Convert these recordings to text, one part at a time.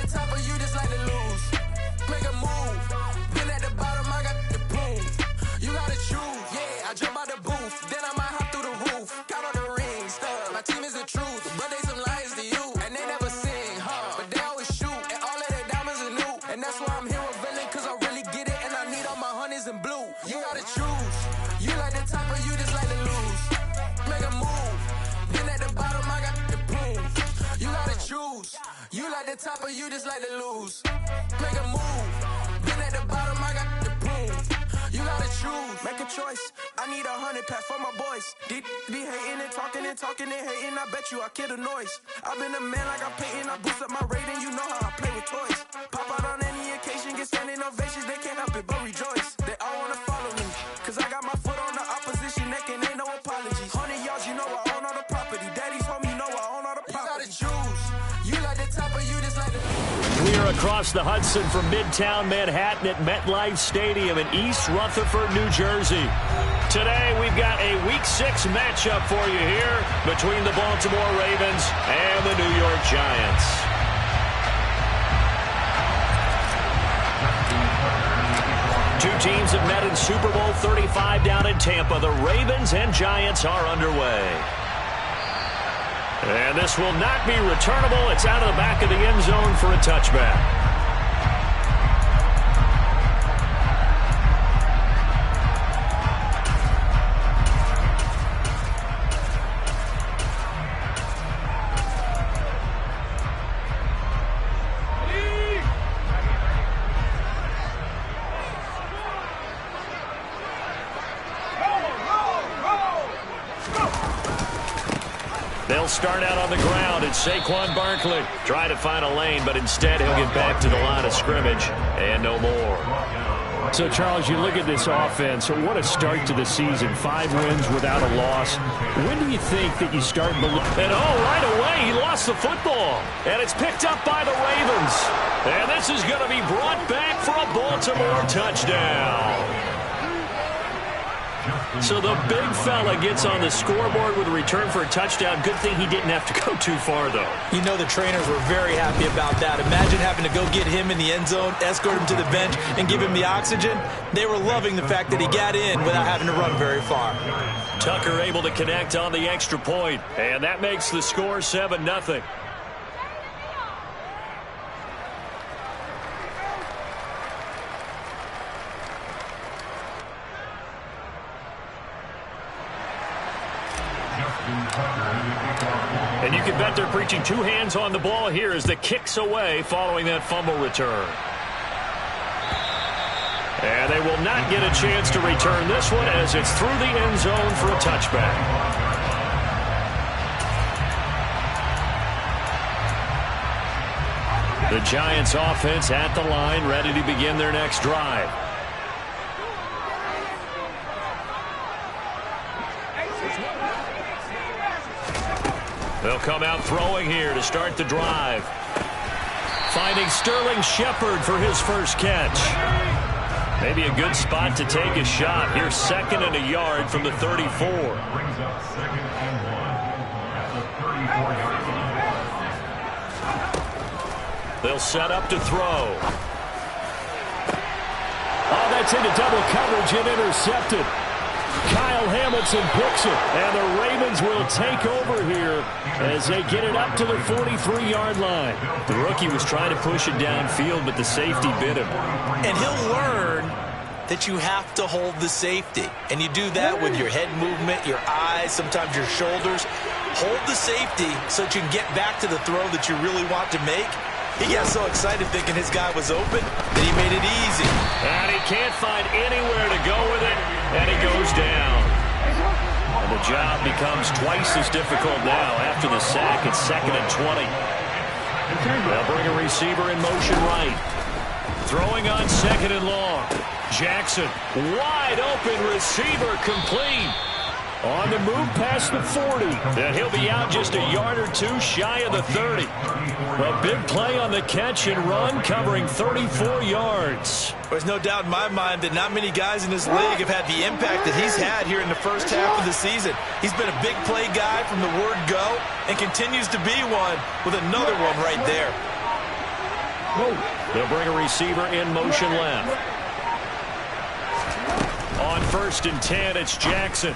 the top or you just like to lose? Make a move. Been at the bottom, I got the proof. You gotta choose. Yeah, I jump out the booth, then I might hop through the roof. Count on the rings, my team is the truth, but they some liars to you, and they never sing, but they always shoot, and all of their diamonds are new, and that's why I'm here revealing, cause I really get it, and I need all my honeys in blue. You gotta choose. You like the top or you just like to lose? Make a move. Been at the bottom, I got the proof. You gotta choose. You like the top or you just like to lose? Make a move. Been at the bottom, I got the proof. You gotta choose. Make a choice. I need 100 pass for my boys. Deep be hating and talking and hating. I bet you I kill the noise. I've been a man like I'm painting. I boost up my rating. You know how I play with toys. Pop out on any occasion, get standing ovations. They can't help it but rejoice. They all wanna follow me, cause I got my foot on the opposition neck and ain't no apologies. 100 yards, you know I own all the property. Daddy's home, you know I own all the property. You gotta choose. You like the top or you just like the... We are across the Hudson from Midtown Manhattan at MetLife Stadium in East Rutherford, New Jersey. Today we've got a Week 6 matchup for you here between the Baltimore Ravens and the New York Giants. Two teams have met in Super Bowl 35 down in Tampa. The Ravens and Giants are underway. And this will not be returnable. It's out of the back of the end zone for a touchback. They'll start out on the ground. It's Saquon Barkley. Try to find a lane, but instead he'll get back to the line of scrimmage and no more. So, Charles, you look at this offense. What a start to the season. 5 wins without a loss. When do you think that you start believing? And right away, he lost the football. And it's picked up by the Ravens. And this is going to be brought back for a Baltimore touchdown. So the big fella gets on the scoreboard with a return for a touchdown. Good thing he didn't have to go too far, though. You know the trainers were very happy about that. Imagine having to go get him in the end zone, escort him to the bench, and give him the oxygen. They were loving the fact that he got in without having to run very far. Tucker able to connect on the extra point, and that makes the score 7-0. And you can bet they're preaching 2 hands on the ball here as the kick's away following that fumble return. And they will not get a chance to return this one as it's through the end zone for a touchback. The Giants offense at the line, ready to begin their next drive. They'll come out throwing here to start the drive. Finding Sterling Shepard for his first catch. Maybe a good spot to take a shot. Here's 2nd and a yard from the 34. They'll set up to throw. Oh, that's into double coverage and intercepted. Kyle Hamilton picks it, and the Ravens will take over here as they get it up to the 43-yard line. The rookie was trying to push it downfield, but the safety bit him. And he'll learn that you have to hold the safety. And you do that with your head movement, your eyes, sometimes your shoulders. Hold the safety so that you can get back to the throw that you really want to make. He got so excited thinking his guy was open that he made it easy. And he can't find anywhere to go with it, and he goes down. And the job becomes twice as difficult now after the sack. It's 2nd and 20. They'll bring a receiver in motion right. Throwing on 2nd and long. Jackson, wide open receiver, complete. On the move past the 40. And he'll be out just a yard or 2 shy of the 30. A big play on the catch and run, covering 34 yards. There's no doubt in my mind that not many guys in this league have had the impact that he's had here in the first half of the season. He's been a big play guy from the word go and continues to be one with another one right there. They'll bring a receiver in motion left. On 1st and 10, it's Jackson.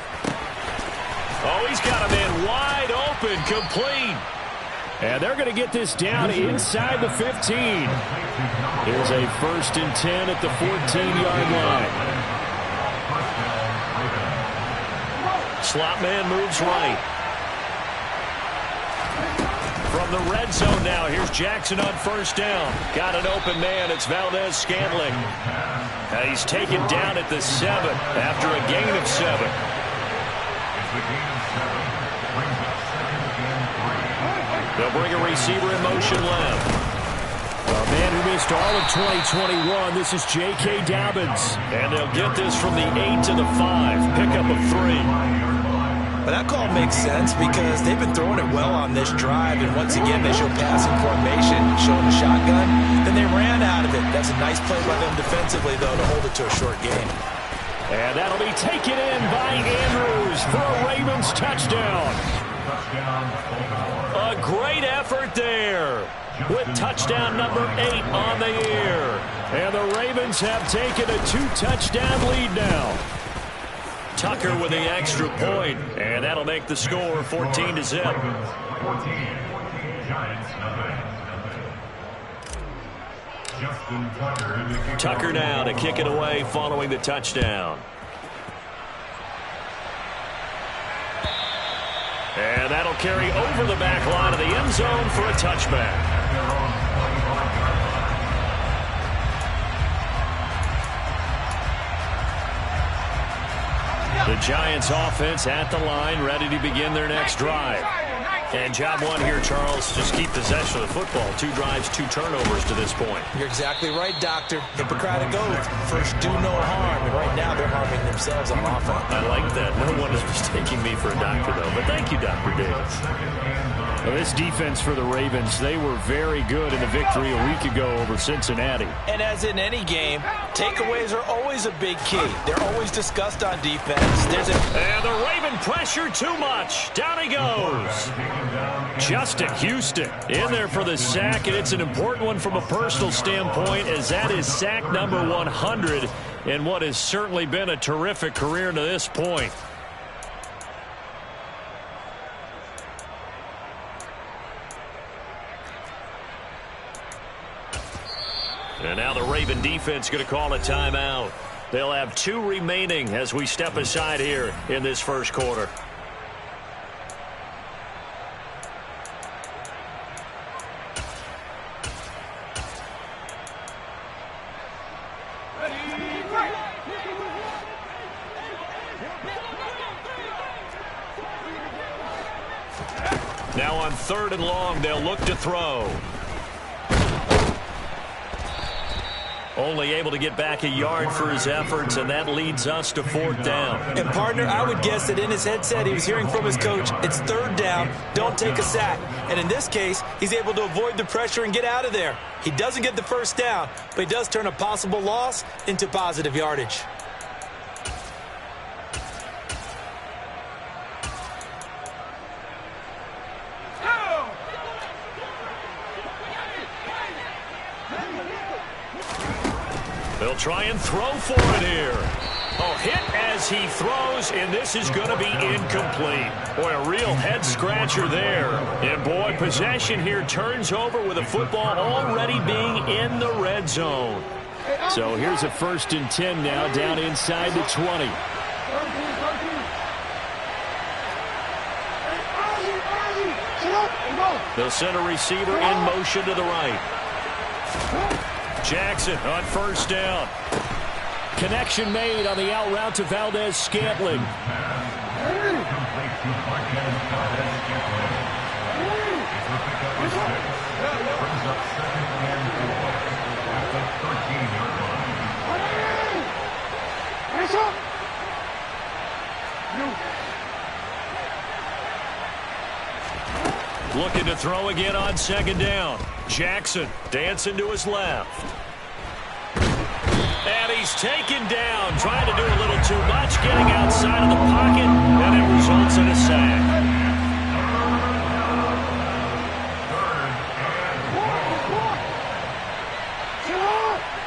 Oh, he's got a man wide open, complete. And they're going to get this down inside the 15. Here's a 1st and 10 at the 14-yard line. Slot man moves right. From the red zone now, here's Jackson on 1st down. Got an open man, it's Valdes-Scantling. He's taken down at the 7 after a gain of 7. They'll bring a receiver in motion left. A man who missed all of 2021, this is J.K. Dobbins. And they'll get this from the 8 to the 5, pickup of 3. But that call makes sense because they've been throwing it well on this drive, and once again they show passing formation, showing the shotgun. Then they ran out of it. That's a nice play by them defensively, though, to hold it to a short game. And that'll be taken in by Andrews for a Ravens touchdown. A great effort there with touchdown number 8 on the year. And the Ravens have taken a 2-touchdown lead now. Tucker with the extra point, and that'll make the score 14-0. Tucker now to kick it away following the touchdown. And that'll carry over the back line of the end zone for a touchback. The Giants offense at the line, ready to begin their next drive. And job one here, Charles, just keep possession of the football. 2 drives, 2 turnovers to this point. You're exactly right, Doctor. Hippocratic oath. First, do no harm. And right now, they're harming themselves on offense. I like that. No one is mistaking me for a doctor, though. But thank you, Dr. Davis. Well, this defense for the Ravens, they were very good in the victory a week ago over Cincinnati. And as in any game, takeaways are always a big key. They're always discussed on defense. And the Raven pressure too much. Down he goes. Justin Houston in there for the sack, and it's an important one from a personal standpoint, as that is sack number 100 in what has certainly been a terrific career to this point. And now the Raven defense going to call a timeout. They'll have 2 remaining as we step aside here in this first quarter. Now on 3rd and long, they'll look to throw. Only able to get back a yard for his efforts, and that leads us to 4th down. And, partner, I would guess that in his headset he was hearing from his coach, it's 3rd down, don't take a sack. And in this case, he's able to avoid the pressure and get out of there. He doesn't get the 1st down, but he does turn a possible loss into positive yardage. They'll try and throw for it here. Oh, hit as he throws, and this is going to be incomplete. Boy, a real head-scratcher there. And, boy, possession here turns over with the football already being in the red zone. So here's a 1st and 10 now, down inside the 20. They'll send a receiver in motion to the right. Jackson on 1st down. Connection made on the out route to Valdes-Scantling. Looking to throw again on 2nd down. Jackson dancing to his left. And he's taken down, trying to do a little too much, getting outside of the pocket, and it results in a sack.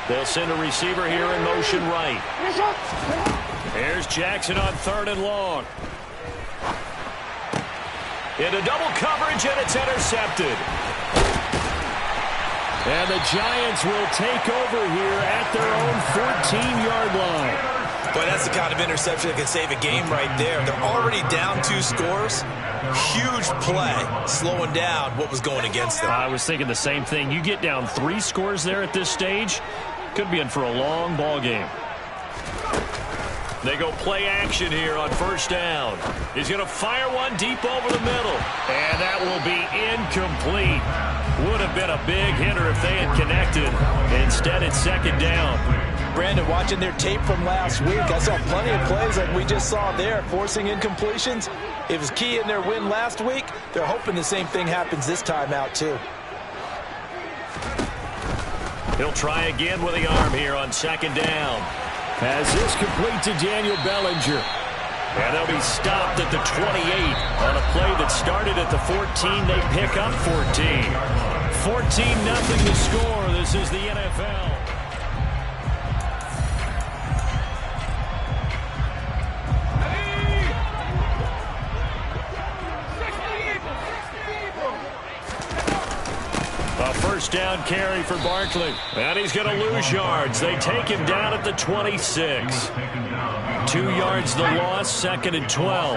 They'll send a receiver here in motion right. Here's Jackson on 3rd and long. Into double coverage, and it's intercepted. And the Giants will take over here at their own 14-yard line. Boy, that's the kind of interception that can save a game right there. They're already down 2 scores. Huge play, slowing down what was going against them. I was thinking the same thing. You get down 3 scores there at this stage, could be in for a long ball game. They go play action here on 1st down. He's going to fire one deep over the middle. And that will be incomplete. Would have been a big hitter if they had connected. Instead, it's 2nd down. Brandon, watching their tape from last week, I saw plenty of plays like we just saw there, forcing incompletions. It was key in their win last week. They're hoping the same thing happens this time out, too. He'll try again with the arm here on 2nd down. Has this complete to Daniel Bellinger. And they'll be stopped at the 28 on a play that started at the 14. They pick up 14. 14-0 to score. This is the NFL. A 1st down carry for Barkley. And he's going to lose yards. They take him down at the 26. 2 yards the loss, 2nd and 12.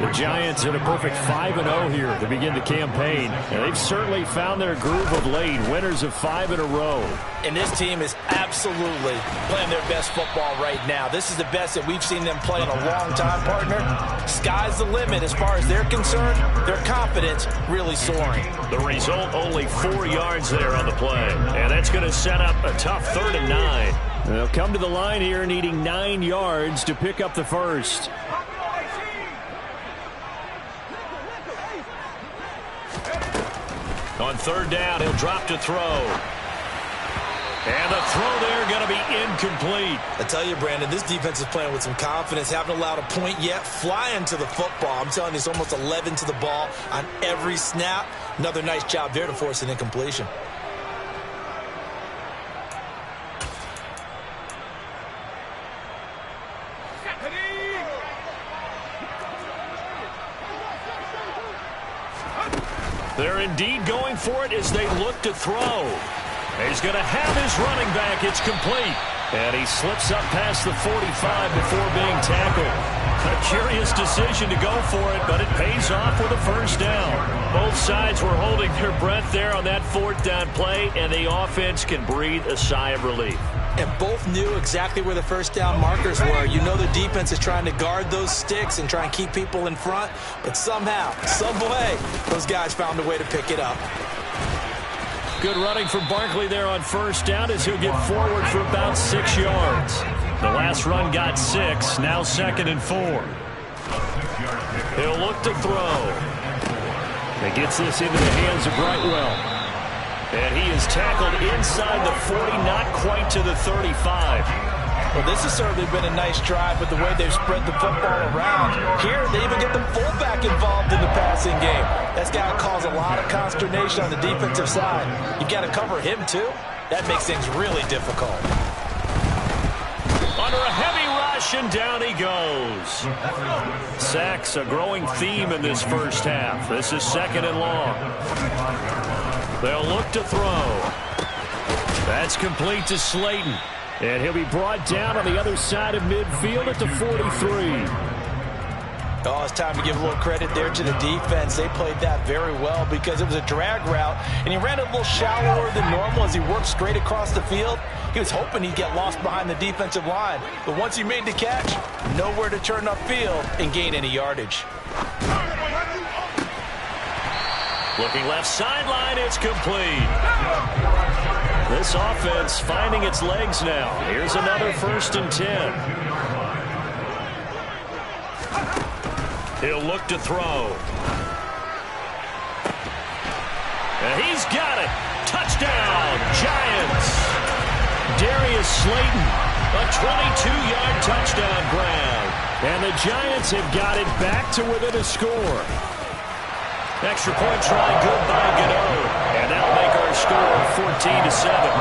The Giants in a perfect 5-0 here to begin the campaign. And they've certainly found their groove of late. Winners of 5 in a row. And this team is absolutely playing their best football right now. This is the best that we've seen them play in a long time, partner. Sky's the limit as far as they're concerned. Their confidence really soaring. The result, only 4 yards there on the play. And that's going to set up a tough 3rd and 9. They'll come to the line here needing 9 yards to pick up the first. On 3rd down, he'll drop to throw. And the throw there going to be incomplete. I tell you, Brandon, this defense is playing with some confidence. Haven't allowed a point yet. Flying to the football. I'm telling you, it's almost 11 to the ball on every snap. Another nice job there to force an incompletion. They're indeed going for it as they look to throw. He's going to have his running back. It's complete. And he slips up past the 45 before being tackled. A curious decision to go for it, but it pays off with a 1st down. Both sides were holding their breath there on that 4th down play, and the offense can breathe a sigh of relief. And both knew exactly where the 1st down markers were. You know the defense is trying to guard those sticks and try and keep people in front. But somehow, some way, those guys found a way to pick it up. Good running from Barkley there on 1st down as he'll get forward for about 6 yards. The last run got 6, now 2nd and 4. He'll look to throw. He gets this into the hands of Brightwell. And he is tackled inside the 40, not quite to the 35. Well, this has certainly been a nice drive with the way they've spread the football around. Here, they even get the fullback involved in the passing game. That's got to cause a lot of consternation on the defensive side. You got to cover him, too. That makes things really difficult. Under a heavy rush, and down he goes. Sacks, a growing theme in this 1st half. This is 2nd and long. They'll look to throw. That's complete to Slayton. And he'll be brought down on the other side of midfield at the 43. Oh, it's time to give a little credit there to the defense. They played that very well because it was a drag route, and he ran a little shallower than normal as he worked straight across the field. He was hoping he'd get lost behind the defensive line. But once he made the catch, nowhere to turn upfield and gain any yardage. Looking left sideline, it's complete. This offense finding its legs now. Here's another 1st and 10. He'll look to throw. And he's got it. Touchdown, Giants. Darius Slayton, a 22-yard touchdown grab. And the Giants have got it back to within a score. Extra point try, good by Gano. And that'll make our score 14-7.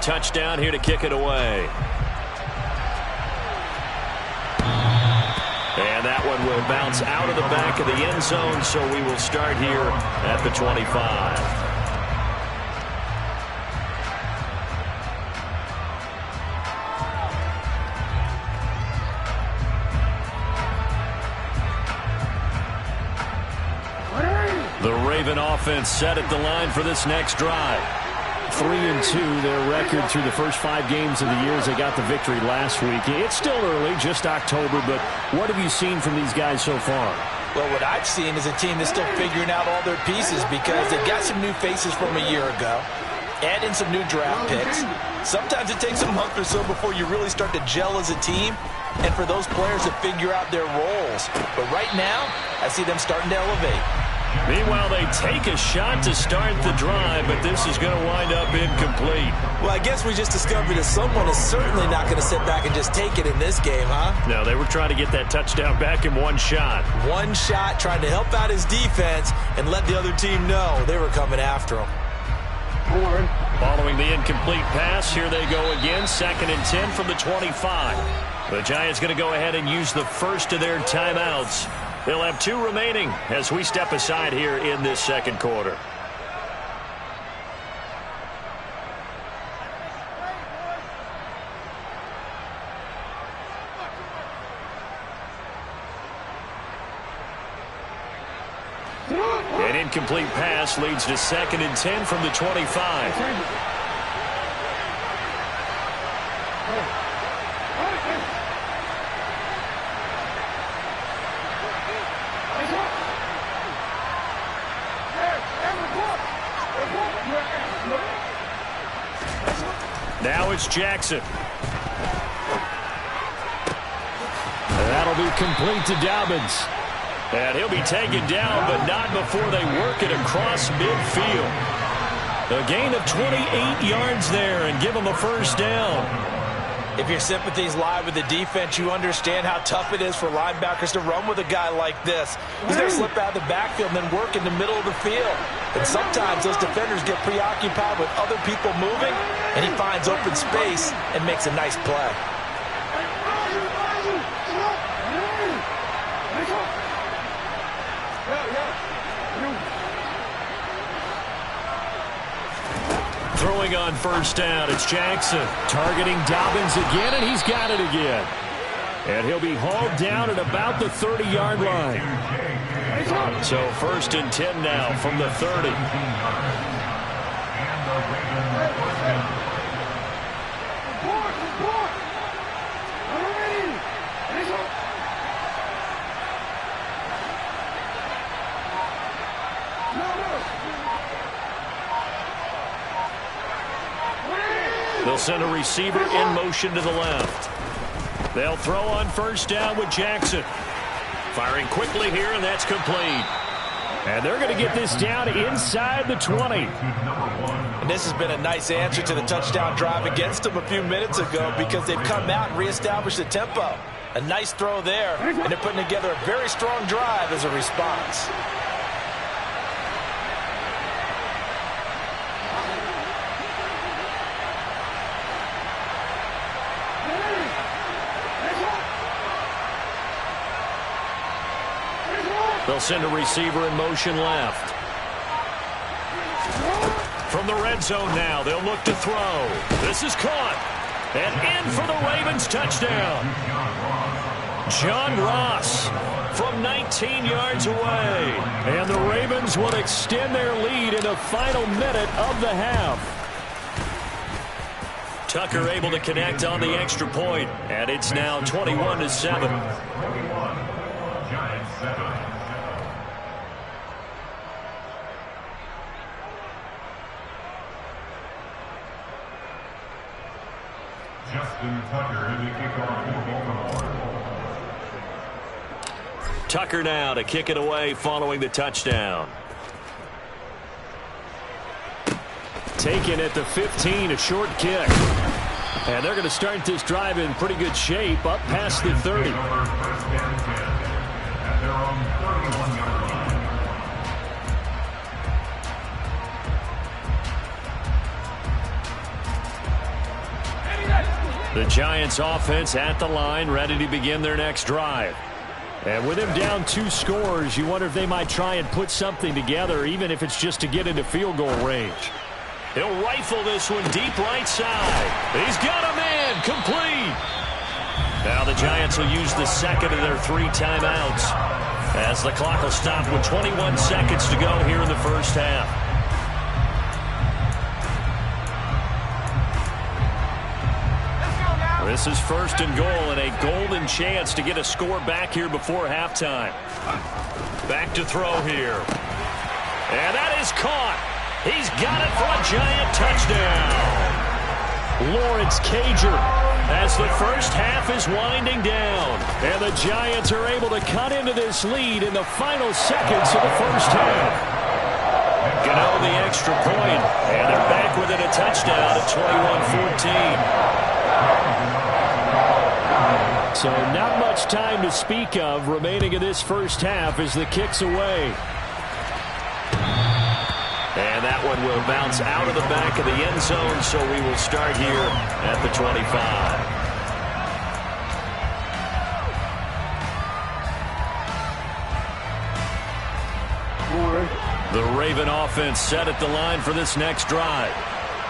touchdown here to kick it away. And that one will bounce out of the back of the end zone, so we will start here at the 25. The Raven offense set at the line for this next drive. 3-2, their record through the first 5 games of the year as they got the victory last week. It's still early, just October, but what have you seen from these guys so far? Well, what I've seen is a team that's still figuring out all their pieces because they've got some new faces from a year ago, add in some new draft picks. Sometimes it takes a month or so before you really start to gel as a team and for those players to figure out their roles. But right now, I see them starting to elevate. Meanwhile, they take a shot to start the drive, but this is going to wind up incomplete. Well, I guess we just discovered that someone is certainly not going to sit back and just take it in this game, huh? No, they were trying to get that touchdown back in one shot. One shot, trying to help out his defense and let the other team know they were coming after him. Following the incomplete pass, here they go again, 2nd and 10 from the 25. The Giants going to go ahead and use the first of their timeouts. They'll have 2 remaining as we step aside here in this second quarter. An incomplete pass leads to 2nd and 10 from the 25. Now it's Jackson. That'll be complete to Dobbins. And he'll be taken down, but not before they work it across midfield. A gain of 28 yards there and give them a first down. If your sympathies lie with the defense, you understand how tough it is for linebackers to run with a guy like this. He's going to slip out of the backfield and then work in the middle of the field. And sometimes those defenders get preoccupied with other people moving, and he finds open space and makes a nice play. Throwing on first down, it's Jackson. Targeting Dobbins again, and he's got it again. And he'll be hauled down at about the 30-yard line. So 1st and 10 now from the 30. They'll send a receiver in motion to the left. They'll throw on first down with Jackson. Firing quickly here, and that's complete. And they're going to get this down inside the 20. And this has been a nice answer to the touchdown drive against them a few minutes ago because they've come out and reestablished the tempo. A nice throw there, and they're putting together a very strong drive as a response. They'll send a receiver in motion left. From the red zone now, they'll look to throw. This is caught. And in for the Ravens touchdown. John Ross from 19 yards away. And the Ravens will extend their lead in the final minute of the half. Tucker able to connect on the extra point. And it's now 21-7. Tucker now to kick it away following the touchdown. Taken at the 15, a short kick. And they're going to start this drive in pretty good shape, up past the 30. The Giants offense at the line, ready to begin their next drive. And with him down 2 scores, you wonder if they might try and put something together, even if it's just to get into field goal range. He'll rifle this one deep right side. He's got a man, complete. Now the Giants will use the second of their 3 timeouts as the clock will stop with 21 seconds to go here in the first half. This is 1st and goal and a golden chance to get a score back here before halftime. Back to throw here. And that is caught. He's got it for a Giant touchdown. Lawrence Cager as the first half is winding down. And the Giants are able to cut into this lead in the final seconds of the first half. Gano the extra point, and they're back within a touchdown at 21-14. So not much time to speak of remaining in this first half as the kick's away. And that one will bounce out of the back of the end zone, so we will start here at the 25. The Raven offense set at the line for this next drive.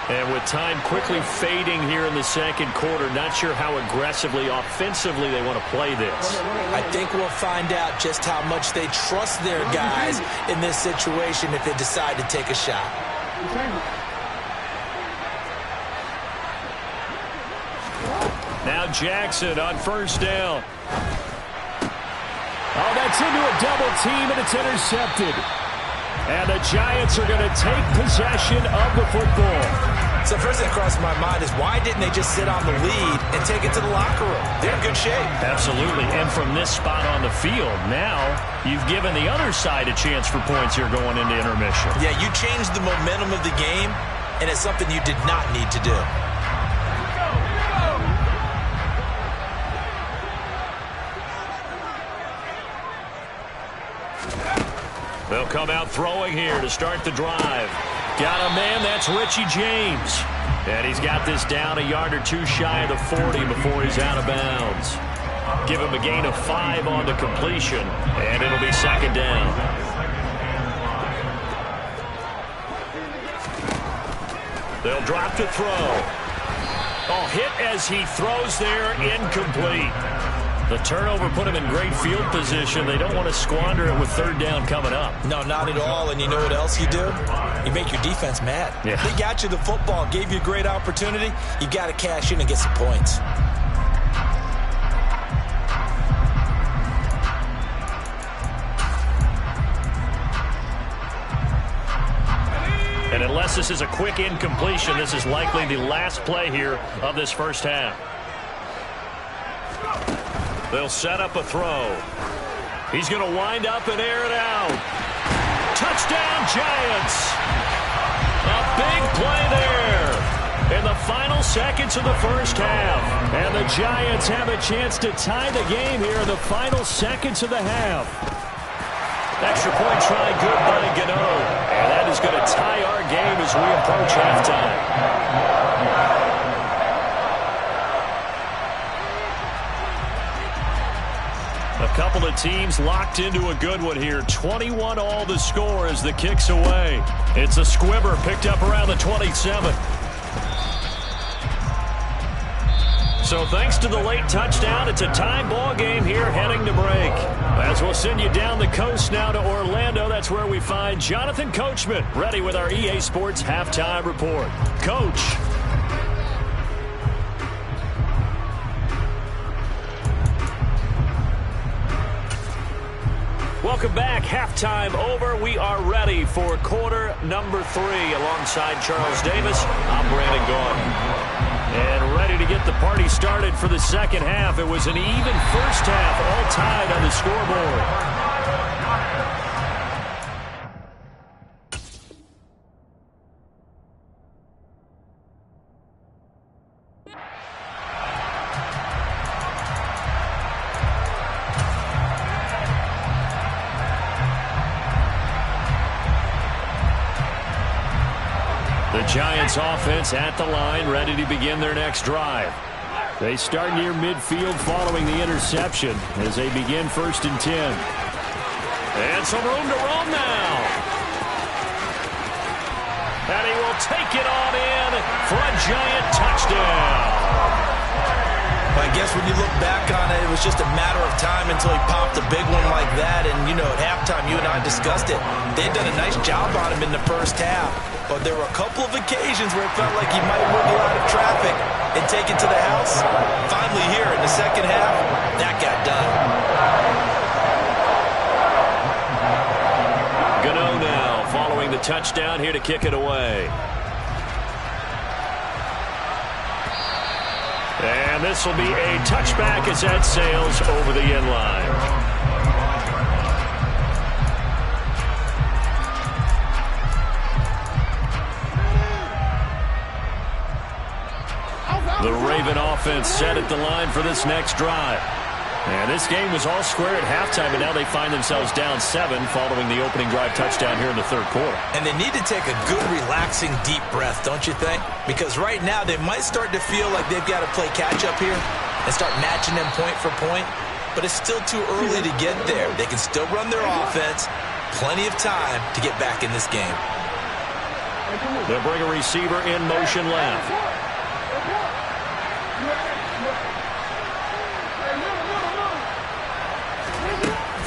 And with time quickly fading here in the second quarter, not sure how aggressively, offensively they want to play this. I think we'll find out just how much they trust their guys in this situation if they decide to take a shot. Now Jackson on first down. Oh, that's into a double team, and it's intercepted. And the Giants are going to take possession of the football. So first thing that crossed my mind is why didn't they just sit on the lead and take it to the locker room? They're in good shape. Absolutely. And from this spot on the field, now you've given the other side a chance for points here going into intermission. Yeah, you changed the momentum of the game, and it's something you did not need to do. They'll come out throwing here to start the drive. Got a man, that's Richie James. And he's got this down a yard or 2 shy of the 40 before he's out of bounds. Give him a gain of 5 on the completion, and it'll be second down. They'll drop to throw. Oh, hit as he throws there, incomplete. The turnover put him in great field position. They don't want to squander it with third down coming up. No, not at all. And you know what else you do? You make your defense mad. Yeah. They got you the football, gave you a great opportunity. You got to cash in and get some points. And unless this is a quick incompletion, this is likely the last play here of this first half. They'll set up a throw. He's going to wind up and air it out. Touchdown, Giants. A big play there in the final seconds of the first half. And the Giants have a chance to tie the game here in the final seconds of the half. Extra point try good by Gano. And that is going to tie our game as we approach halftime. A couple of teams locked into a good one here. 21 all the score as the kick's away. It's a squibber picked up around the 27. So thanks to the late touchdown, it's a tie ball game here heading to break. As we'll send you down the coast now to Orlando, that's where we find Jonathan Coachman ready with our EA Sports Halftime Report. Coach. Welcome back. Halftime over. We are ready for quarter number 3 alongside Charles Davis. I'm Brandon Gaudin. And ready to get the party started for the second half. It was an even first half, all tied on the scoreboard. The Giants offense at the line, ready to begin their next drive. They start near midfield following the interception as they begin 1st and 10. And some room to roam now. And he will take it on in for a giant touchdown. I guess when you look back on it, it was just a matter of time until he popped a big one like that. And, you know, at halftime, you and I discussed it. They'd done a nice job on him in the first half. But there were a couple of occasions where it felt like he might wiggle out of traffic and take it to the house. Finally here in the second half, that got done. Gano now following the touchdown here to kick it away. And this will be a touchback as that sails over the end line. The Raven offense set at the line for this next drive. And this game was all square at halftime, and now they find themselves down 7 following the opening drive touchdown here in the third quarter. And they need to take a good, relaxing, deep breath, don't you think? Because right now they might start to feel like they've got to play catch-up here and start matching them point for point. But it's still too early to get there. They can still run their offense. Plenty of time to get back in this game. They'll bring a receiver in motion left.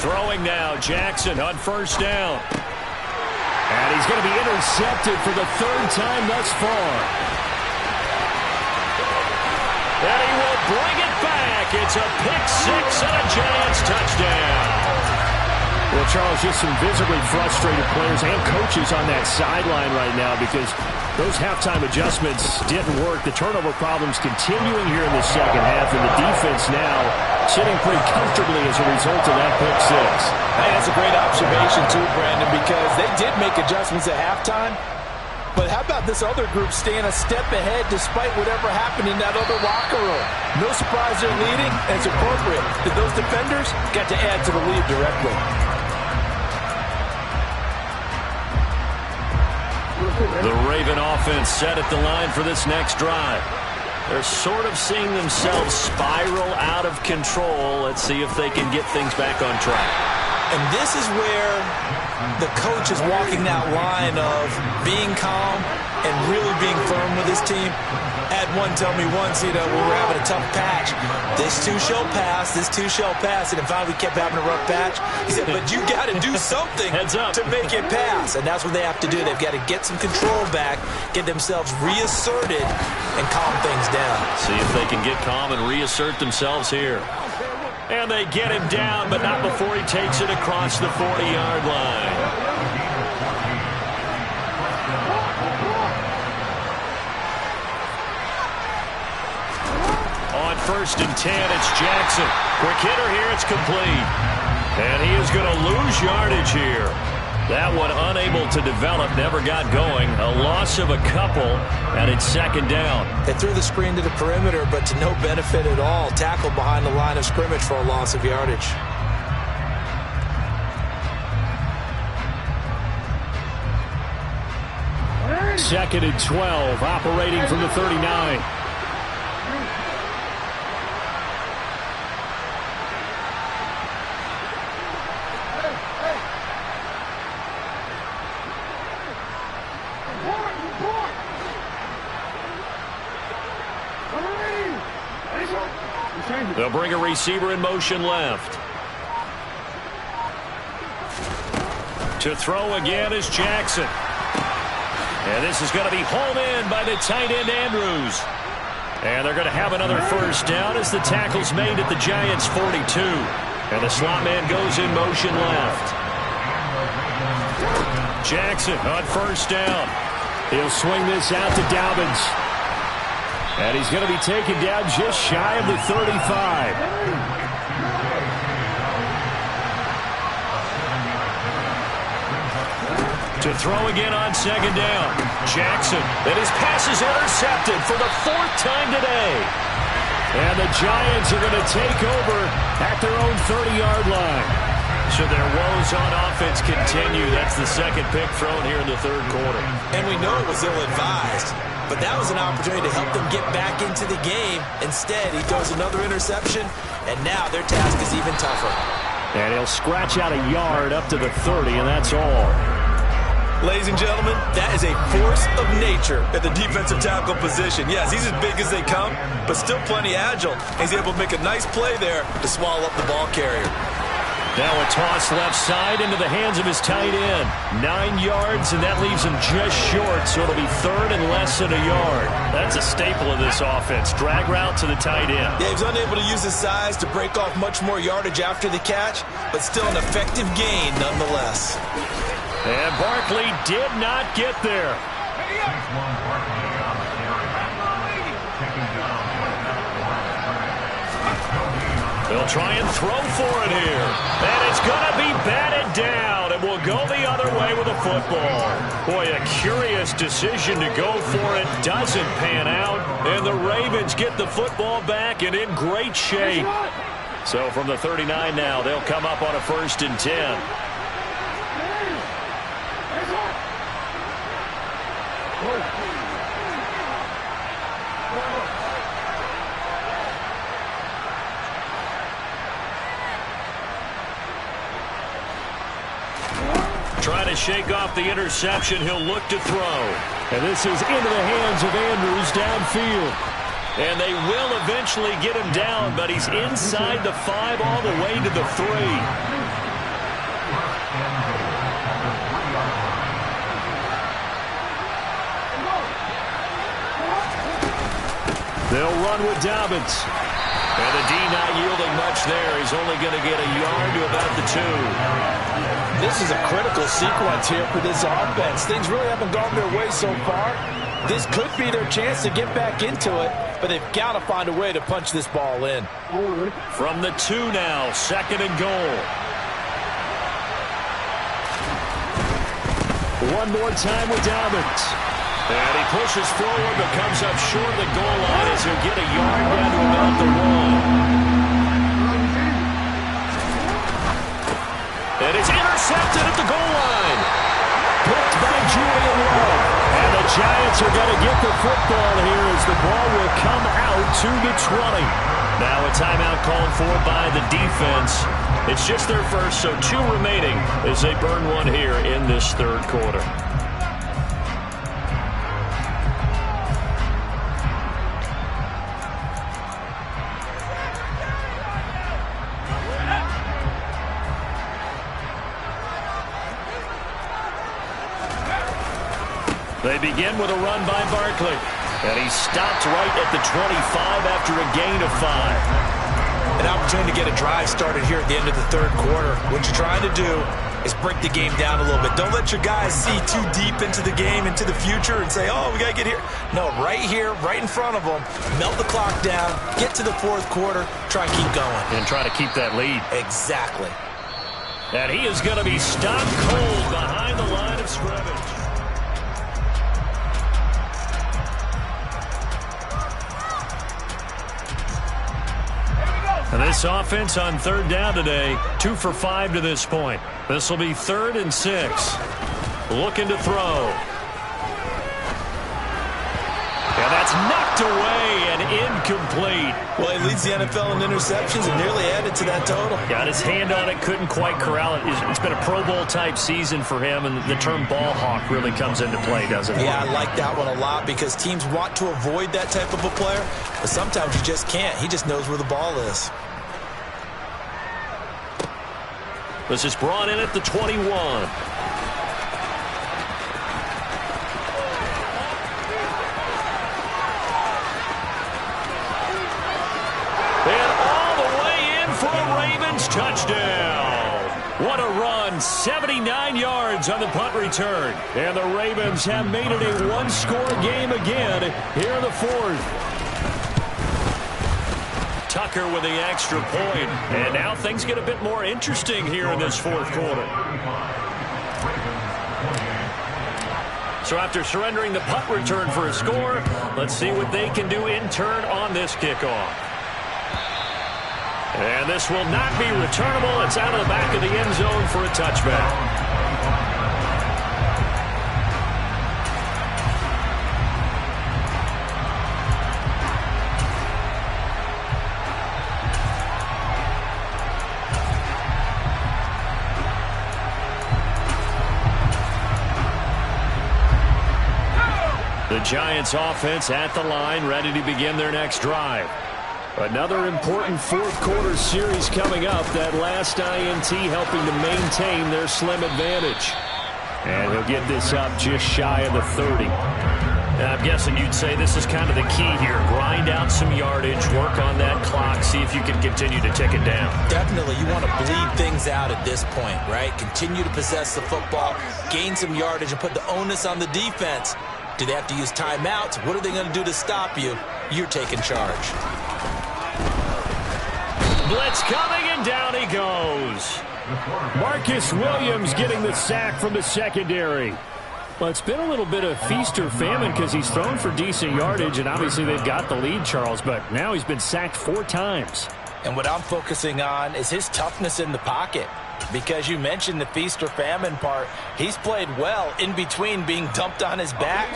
Throwing now, Jackson on 1st down. And he's going to be intercepted for the 3rd time thus far. And he will bring it back. It's a pick 6 and a Giants touchdown. Well, Charles, just some visibly frustrated players and coaches on that sideline right now because those halftime adjustments didn't work. The turnover problems continuing here in the second half, and the defense now sitting pretty comfortably as a result of that pick 6. Hey, that's a great observation too, Brandon, because they did make adjustments at halftime. But how about this other group staying a step ahead despite whatever happened in that other locker room? No surprise they're leading, and it's appropriate that those defenders got to add to the lead directly. The Raven offense set at the line for this next drive. They're sort of seeing themselves spiral out of control. Let's see if they can get things back on track. And this is where the coach is walking that line of being calm and really being firm with his team. Had one tell me once, you know, we were having a tough patch. This too shall pass, this too shall pass. And then finally we kept having a rough patch. He said, but you got to do something to make it pass. And that's what they have to do. They've got to get some control back, get themselves reasserted, and calm things down. See if they can get calm and reassert themselves here. And they get him down, but not before he takes it across the 40-yard line. On 1st and 10, it's Jackson. Quick hitter here, it's complete. And he is going to lose yardage here. That one unable to develop, never got going. A loss of a couple, and it's 2nd down. They threw the screen to the perimeter, but to no benefit at all. Tackled behind the line of scrimmage for a loss of yardage. Second and 12, operating from the 39. They'll bring a receiver in motion left. To throw again is Jackson. And this is going to be hauled in by the tight end Andrews. And they're going to have another 1st down as the tackle's made at the Giants' 42. And the slot man goes in motion left. Jackson on 1st down. He'll swing this out to Dobbins. And he's going to be taken down just shy of the 35. To throw again on 2nd down. Jackson. And his pass is intercepted for the 4th time today. And the Giants are going to take over at their own 30-yard line. So their woes on offense continue. That's the second pick thrown here in the third quarter. And we know it was ill-advised, but that was an opportunity to help them get back into the game. Instead, he throws another interception, and now their task is even tougher. And he'll scratch out a yard up to the 30, and that's all. Ladies and gentlemen, that is a force of nature at the defensive tackle position. Yes, he's as big as they come, but still plenty agile. He's able to make a nice play there to swallow up the ball carrier. Now a toss left side into the hands of his tight end. 9 yards, and that leaves him just short, so it'll be third and less than a yard. That's a staple of this offense. Drag route to the tight end. Yeah, he was unable to use his size to break off much more yardage after the catch, but still an effective gain nonetheless. And Barkley did not get there. They'll try and throw for it here. And it's going to be batted down. It will go the other way with the football. Boy, a curious decision to go for it. Doesn't pan out. And the Ravens get the football back and in great shape. So from the 39 now, they'll come up on a 1st and 10. Trying to shake off the interception. He'll look to throw. And this is into the hands of Andrews downfield. And they will eventually get him down, but he's inside the 5 all the way to the 3. They'll run with Dobbins. And the D not yielding much there. He's only going to get a yard to about the 2. This is a critical sequence here for this offense. Things really haven't gone their way so far. This could be their chance to get back into it, but they've got to find a way to punch this ball in. From the 2 now, 2nd and goal. One more time with Dobbins. And he pushes forward but comes up short of the goal line as he'll get a yard down to about the 1. And it's intercepted at the goal line. Picked by Julian Love. And the Giants are going to get the football here as the ball will come out to the 20. Now a timeout called for by the defense. It's just their first, so 2 remaining as they burn one here in this third quarter. They begin with a run by Barkley. And he stopped right at the 25 after a gain of 5. An opportunity to get a drive started here at the end of the third quarter. What you're trying to do is break the game down a little bit. Don't let your guys see too deep into the game, into the future, and say, oh, we got to get here. No, right here, right in front of them. Melt the clock down, get to the fourth quarter, try and keep going. And try to keep that lead. Exactly. And he is going to be stopped cold behind the line of scrimmage. And this offense on 3rd down today, 2 for 5 to this point. This will be 3rd and 6. Looking to throw. And that's knocked away and incomplete. Well, he leads the NFL in interceptions and nearly added to that total. Got his hand on it, couldn't quite corral it. It's been a Pro Bowl type season for him, and the term ball hawk really comes into play, doesn't it? Yeah, I like that one a lot because teams want to avoid that type of a player, but sometimes you just can't. He just knows where the ball is. This is brought in at the 21. Touchdown. What a run. 79 yards on the punt return. And the Ravens have made it a one-score game again here in the 4th. Tucker with the extra point. And now things get a bit more interesting here in this 4th quarter. So after surrendering the punt return for a score, let's see what they can do in turn on this kickoff. And this will not be returnable. It's out of the back of the end zone for a touchback. The Giants offense at the line, ready to begin their next drive. Another important fourth-quarter series coming up. That last INT helping to maintain their slim advantage. And he'll get this up just shy of the 30. And I'm guessing you'd say this is kind of the key here. Grind out some yardage, work on that clock, see if you can continue to tick it down. Definitely. You want to bleed things out at this point, right? Continue to possess the football, gain some yardage, and put the onus on the defense. Do they have to use timeouts? What are they going to do to stop you? You're taking charge. Blitz coming, and down he goes. Marcus Williams getting the sack from the secondary. Well, it's been a little bit of feast or famine because he's thrown for decent yardage, and obviously they've got the lead, Charles, but now he's been sacked 4 times. And what I'm focusing on is his toughness in the pocket. Because you mentioned the feast or famine part, he's played well in between being dumped on his back.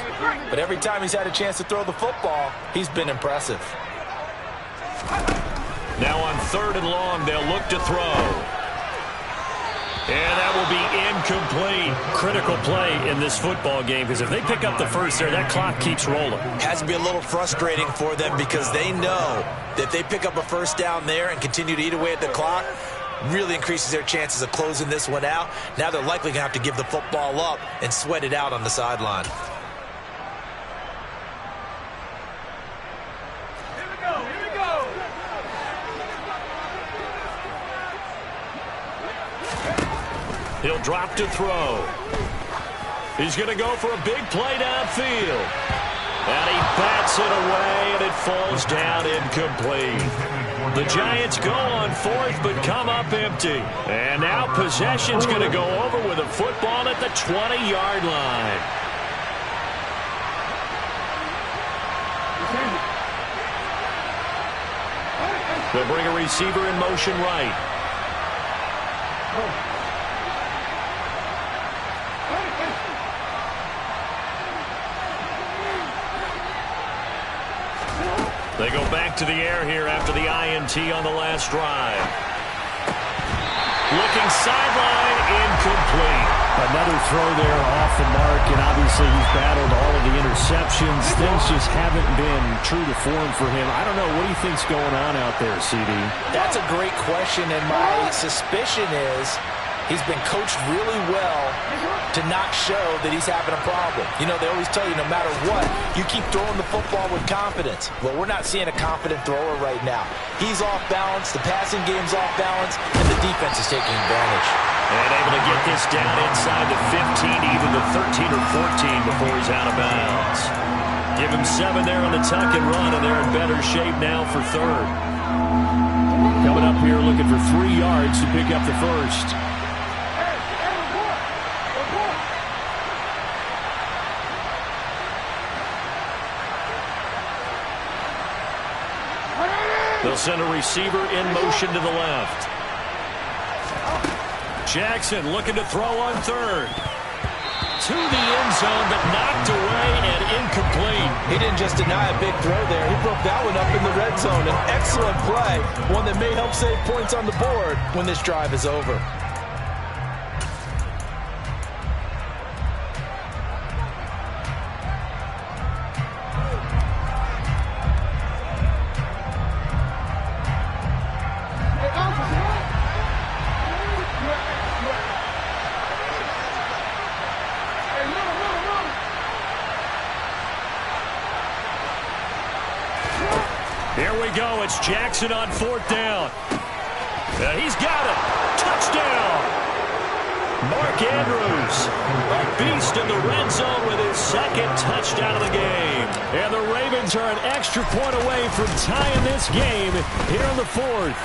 But every time he's had a chance to throw the football, he's been impressive. Now on 3rd and long, they'll look to throw. And that will be incomplete. Critical play in this football game because if they pick up the first there, that clock keeps rolling. Has to be a little frustrating for them because they know that if they pick up a first down there and continue to eat away at the clock, really increases their chances of closing this one out. Now they're likely going to have to give the football up and sweat it out on the sideline. Here we go, here we go. He'll drop to throw. He's going to go for a big play downfield. And he bats it away, and it falls down incomplete. The Giants go on 4th, but come up empty. And now possession's going to go over with a football at the 20-yard line. They'll bring a receiver in motion right. They go back to the air here after the INT on the last drive. Looking sideline, incomplete. Another throw there off the mark, and obviously he's battled all of the interceptions. Things just haven't been true to form for him. I don't know. What do you think's going on out there, CD? That's a great question, and my suspicion is he's been coached really well to not show that he's having a problem. You know, they always tell you no matter what, you keep throwing the football with confidence. Well, we're not seeing a confident thrower right now. He's off balance, the passing game's off balance, and the defense is taking advantage. And able to get this down inside the 15, even the 13 or 14 before he's out of bounds. Give him 7 there on the tuck and run, and they're in better shape now for 3rd. Coming up here looking for 3 yards to pick up the first. They'll send a receiver in motion to the left. Jackson looking to throw on 3rd. To the end zone, but knocked away and incomplete. He didn't just deny a big throw there. He broke that one up in the red zone. An excellent play, one that may help save points on the board when this drive is over. Here we go. It's Jackson on 4th down. He's got it. Touchdown. Mark Andrews, a beast in the red zone with his 2nd touchdown of the game. And the Ravens are an extra point away from tying this game here in the 4th.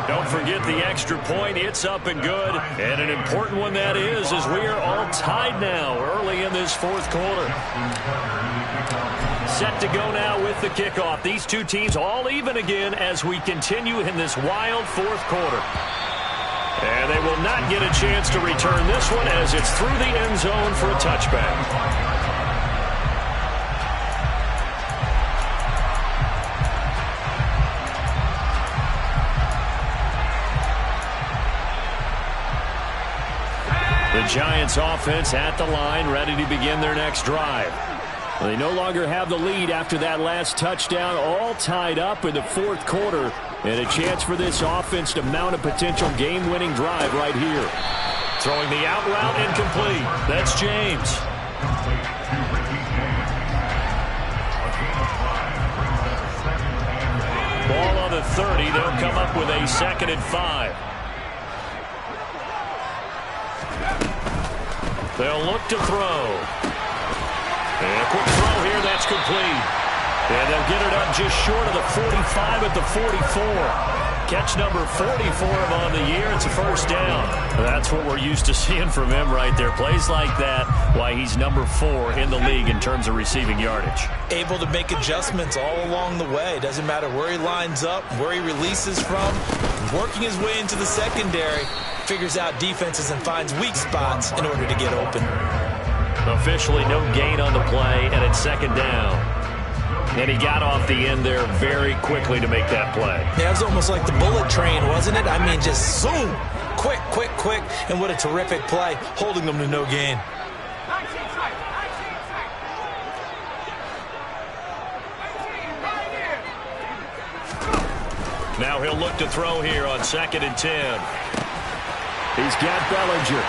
Don't forget the extra point. It's up and good. And an important one that is, as we are all tied now early in this fourth quarter. Set to go now with the kickoff. These two teams all even again as we continue in this wild fourth quarter. And they will not get a chance to return this one as it's through the end zone for a touchback. The Giants offense at the line, ready to begin their next drive. They no longer have the lead after that last touchdown, all tied up in the fourth quarter, and a chance for this offense to mount a potential game-winning drive right here. Throwing the out route incomplete. That's James. Ball on the 30. They'll come up with a 2nd and 5. They'll look to throw. And a quick throw here, that's complete. And they'll get it up just short of the 45 at the 44. Catch number 44 on the year. It's a first down. That's what we're used to seeing from him right there. Plays like that, why he's number 4 in the league in terms of receiving yardage. Able to make adjustments all along the way. Doesn't matter where he lines up, where he releases from. Working his way into the secondary. Figures out defenses and finds weak spots in order to get open. Officially no gain on the play, and it's 2nd down. And he got off the end there very quickly to make that play. Yeah, it was almost like the bullet train, wasn't it? I mean, just zoom. Quick, quick, quick. And what a terrific play, holding them to no gain. Now he'll look to throw here on 2nd and 10. He's got Bellinger.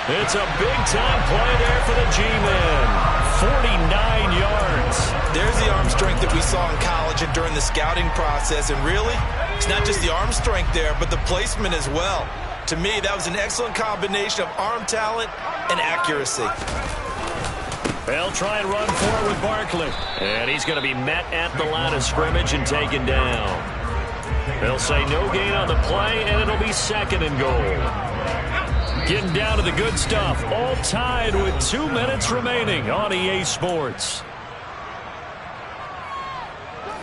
It's a big-time play there for the G-Men. 49 yards. There's the arm strength that we saw in college and during the scouting process. And really, it's not just the arm strength there, but the placement as well. To me, that was an excellent combination of arm talent and accuracy. They'll try and run forward with Barkley. And he's going to be met at the line of scrimmage and taken down. They'll say no gain on the play, and it'll be 2nd and goal. Getting down to the good stuff. All tied with 2 minutes remaining on EA Sports.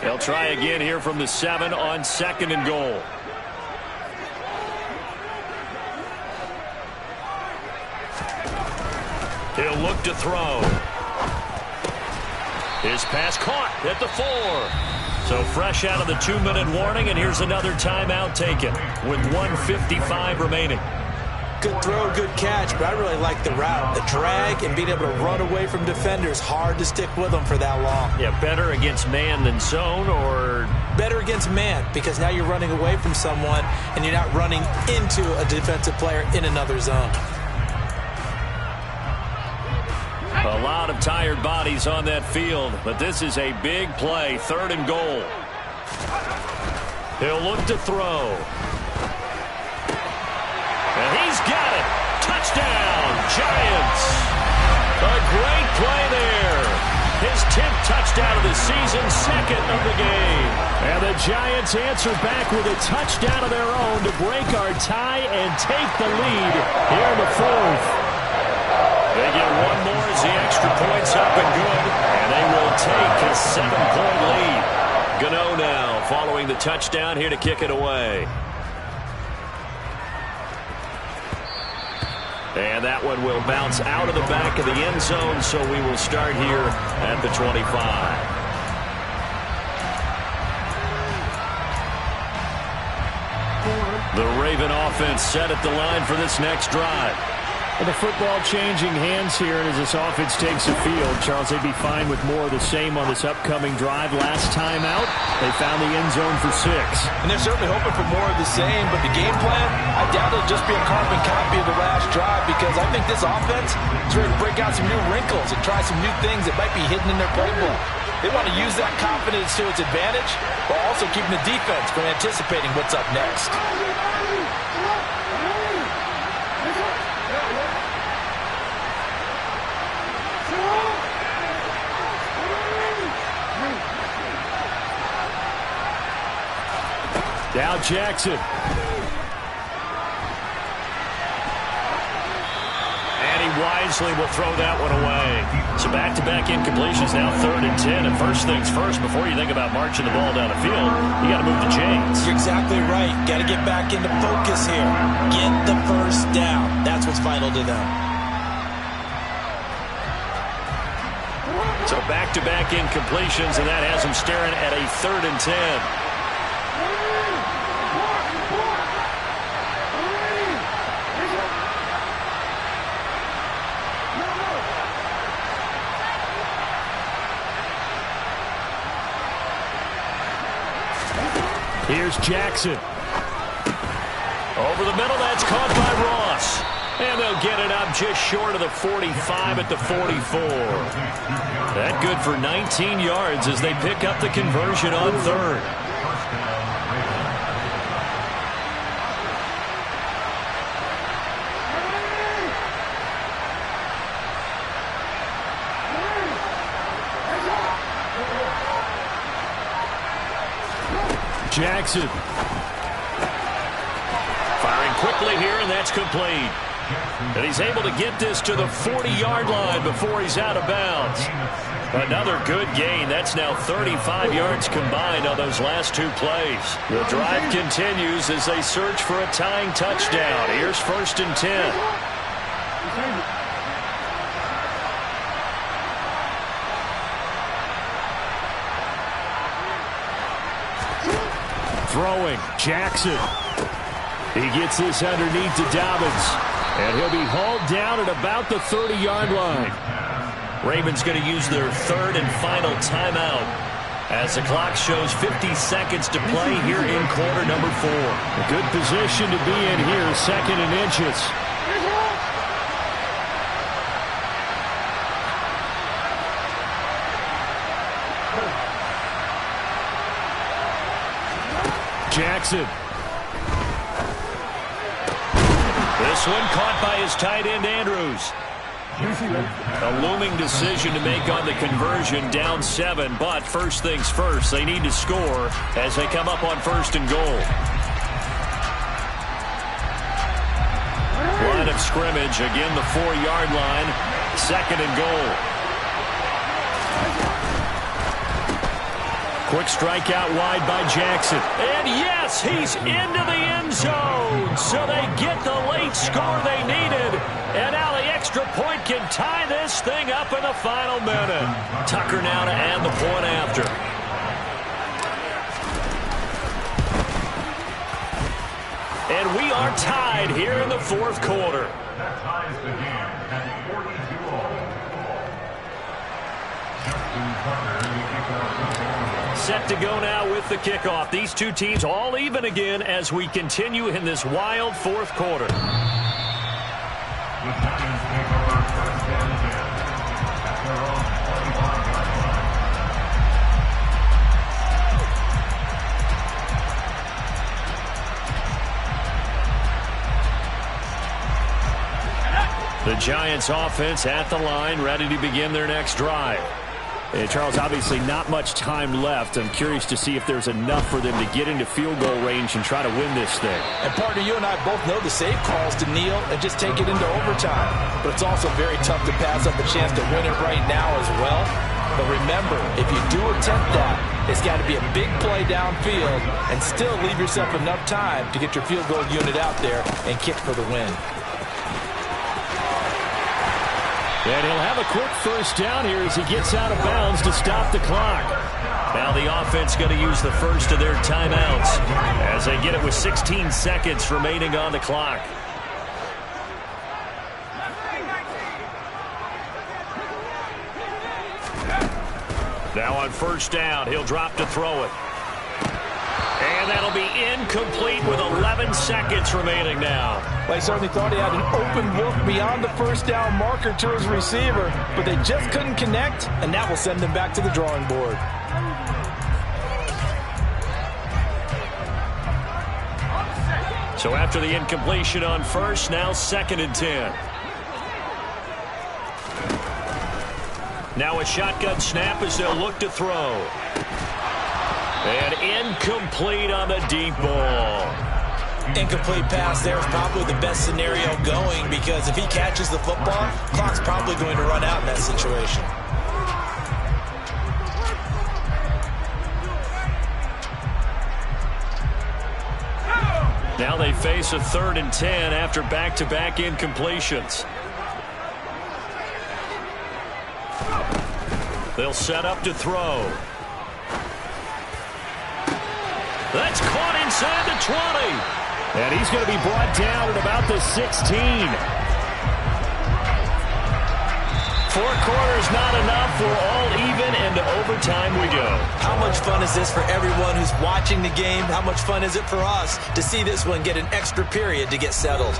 They'll try again here from the 7 on 2nd and goal. He'll look to throw. His pass caught at the 4. So fresh out of the 2-minute warning, and here's another timeout taken with 1:55 remaining. Good throw, good catch, but I really like the route. The drag and being able to run away from defenders, hard to stick with them for that long. Yeah, better against man than zone, or? Better against man, because now you're running away from someone and you're not running into a defensive player in another zone. A lot of tired bodies on that field, but this is a big play, 3rd and goal. He'll look to throw. And he's got it. Touchdown, Giants. A great play there. His 10th touchdown of the season, 2nd of the game. And the Giants answer back with a touchdown of their own to break our tie and take the lead here in the 4th. They get one more as the extra point's up and good, and they will take a 7-point lead. Gano now following the touchdown here to kick it away. And that one will bounce out of the back of the end zone, so we will start here at the 25. The Raven offense set at the line for this next drive. And the football changing hands here as this offense takes the field. Charles, they'd be fine with more of the same on this upcoming drive. Last time out, they found the end zone for 6. And they're certainly hoping for more of the same, but the game plan, I doubt it'll just be a carbon copy of the last drive, because I think this offense is ready to break out some new wrinkles and try some new things that might be hidden in their playbook. They want to use that confidence to its advantage, while also keeping the defense from anticipating what's up next. Now Jackson. And he wisely will throw that one away. So back-to-back incompletions, now 3rd and 10. And first things first, before you think about marching the ball down the field, you got to move the chains. You're exactly right. Got to get back into focus here. Get the first down. That's what's vital to them. So back-to-back incompletions, and that has them staring at a 3rd and 10. Here's Jackson. Over the middle, that's caught by Ross. And they'll get it up just short of the 45 at the 44. That good for 19 yards as they pick up the conversion on 3rd. Jackson. Firing quickly here, and that's complete. And he's able to get this to the 40-yard line before he's out of bounds. Another good gain. That's now 35 yards combined on those last 2 plays. The drive continues as they search for a tying touchdown. Here's 1st and 10. Throwing, Jackson. He gets this underneath to Dobbins. And he'll be hauled down at about the 30-yard line. Ravens going to use their 3rd and final timeout as the clock shows 50 seconds to play here in quarter number 4. A good position to be in here, 2nd and inches. Jackson. This one caught by his tight end, Andrews. A looming decision to make on the conversion, down 7, but first things first, they need to score as they come up on 1st and goal. Line of scrimmage, again the 4-yard line, 2nd and goal. Quick strike out wide by Jackson. And yes, he's into the end zone. So they get the late score they needed. And now the extra point can tie this thing up in the final minute. Tucker now to add the point after. And we are tied here in the 4th quarter. That ties the game at 42-all. Set to go now with the kickoff. These two teams all even again as we continue in this wild 4th quarter. The Titans take over 1st and 10 at their own 45-yard line. The Giants offense at the line, ready to begin their next drive. And Charles, obviously not much time left. I'm curious to see if there's enough for them to get into field goal range and try to win this thing. And partner, you and I both know the safe calls to kneel and just take it into overtime. But it's also very tough to pass up a chance to win it right now as well. But remember, if you do attempt that, it's got to be a big play downfield and still leave yourself enough time to get your field goal unit out there and kick for the win. And he'll have a quick first down here as he gets out of bounds to stop the clock. Now the offense going to use the first of their timeouts as they get it with 16 seconds remaining on the clock. Now on first down, he'll drop to throw it. And that'll be incomplete with 11 seconds remaining now. They certainly thought he had an open look beyond the first down marker to his receiver, but they just couldn't connect, and that will send them back to the drawing board. So after the incompletion on first, now 2nd and 10. Now a shotgun snap as they'll look to throw. And incomplete on the deep ball. Incomplete pass there is probably the best scenario going, because if he catches the football, clock's probably going to run out in that situation. Now they face a 3rd and 10 after back-to-back incompletions. They'll set up to throw. That's caught inside the 20. And he's going to be brought down at about the 16. 4 quarters not enough. We're all even, and to overtime we go. How much fun is this for everyone who's watching the game? How much fun is it for us to see this one get an extra period to get settled?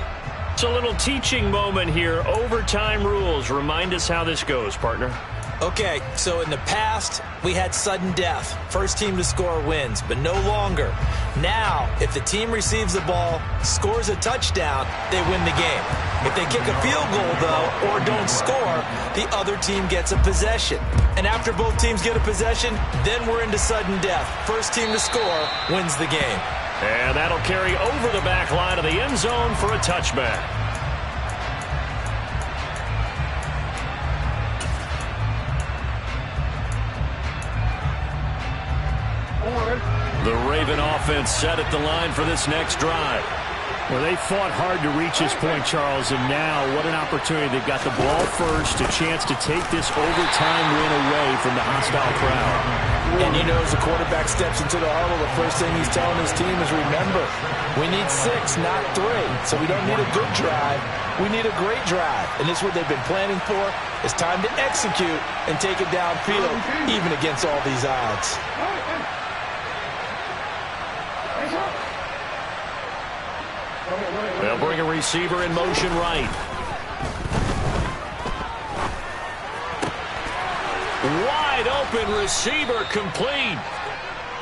It's a little teaching moment here. Overtime rules. Remind us how this goes, partner. Okay, so in the past, we had sudden death. First team to score wins, but no longer. Now, if the team receives the ball, scores a touchdown, they win the game. If they kick a field goal, though, or don't score, the other team gets a possession. And after both teams get a possession, then we're into sudden death. First team to score wins the game. And that'll carry over the back line of the end zone for a touchback. The Raven offense set at the line for this next drive. Well, they fought hard to reach this point, Charles, and now what an opportunity. They've got the ball first, a chance to take this overtime win away from the hostile crowd. And you know, as the quarterback steps into the huddle, the first thing he's telling his team is, remember, we need 6, not 3. So we don't need a good drive. We need a great drive. And this is what they've been planning for. It's time to execute and take it downfield, even against all these odds. They'll bring a receiver in motion right. Wide open receiver complete.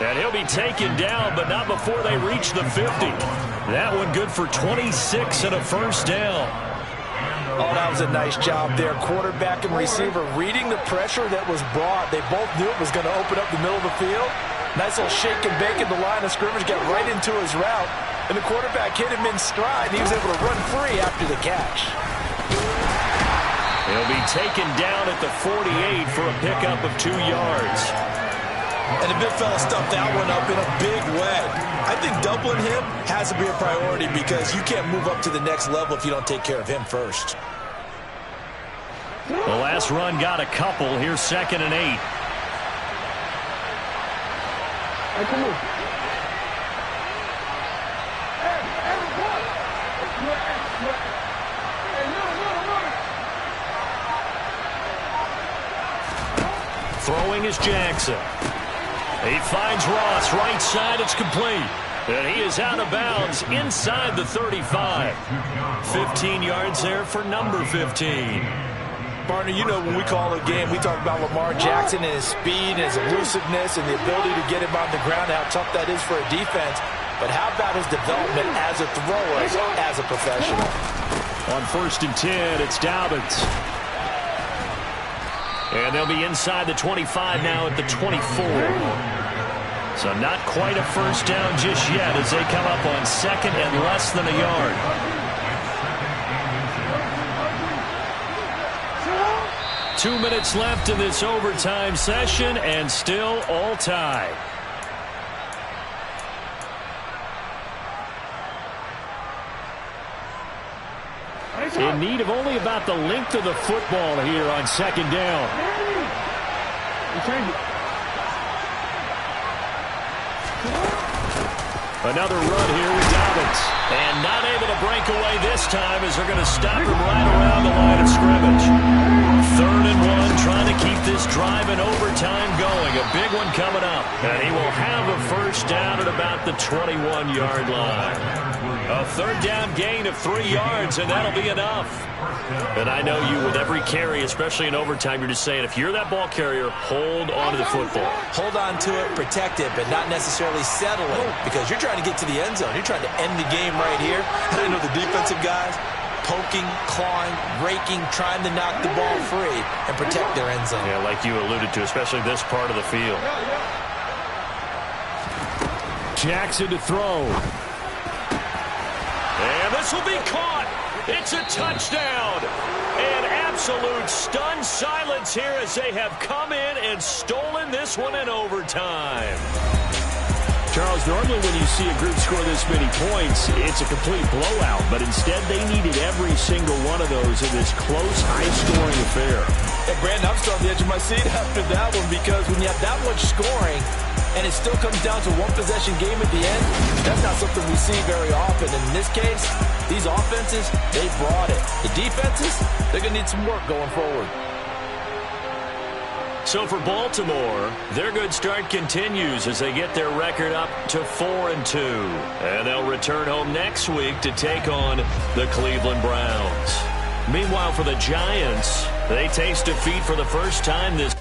And he'll be taken down, but not before they reach the 50. That one good for 26 and a first down. Oh, that was a nice job there. Quarterback and receiver reading the pressure that was brought. They both knew it was going to open up the middle of the field. Nice little shake and bake in the line of scrimmage, got right into his route. And the quarterback hit him in stride, and he was able to run free after the catch. He'll be taken down at the 48 for a pickup of 2 yards. And the big fella stuffed that one up in a big way. I think doubling him has to be a priority, because you can't move up to the next level if you don't take care of him first. The last run got a couple. Here's 2nd and 8. Hey, come on. Throwing is Jackson. He finds Ross right side. It's complete. And he is out of bounds inside the 35. 15 yards there for number 15. Partner, you know, when we call a game, we talk about Lamar Jackson and his speed and his elusiveness and the ability to get him on the ground, how tough that is for a defense. But how about his development as a thrower, as a professional? On 1st and 10, it's Dobbins. And they'll be inside the 25 now at the 24. So not quite a first down just yet as they come up on 2nd and less than a yard. Two minutes left in this overtime session, and still all tied. In need of only about the length of the football here on 2nd down. Another run here with Dobbins. And not able to break away this time as they're going to stop him right around the line of scrimmage. 3rd and 1, trying to keep this drive in overtime going. A big one coming up. And he will have a first down at about the 21-yard line. A 3rd down gain of 3 yards, and that'll be enough. And I know you, with every carry, especially in overtime, you're just saying, if you're that ball carrier, hold on to the football. Hold on to it, protect it, but not necessarily settle it, because you're trying to get to the end zone. You're trying to end the game right here. And I know the defensive guys poking, clawing, raking, trying to knock the ball free and protect their end zone. Yeah, like you alluded to, especially this part of the field. Jackson to throw. And this will be caught. It's a touchdown. An absolute stunned silence here as they have come in and stolen this one in overtime. Charles, normally when you see a group score this many points, it's a complete blowout. But instead, they needed every single one of those in this close, high-scoring affair. And Brandon, I'm still on the edge of my seat after that one because when you have that much scoring and it still comes down to one-possession game at the end, that's not something we see very often. And in this case, these offenses, they brought it. The defenses, they're going to need some work going forward. So for Baltimore, their good start continues as they get their record up to 4-2. And they'll return home next week to take on the Cleveland Browns. Meanwhile, for the Giants, they taste defeat for the first time this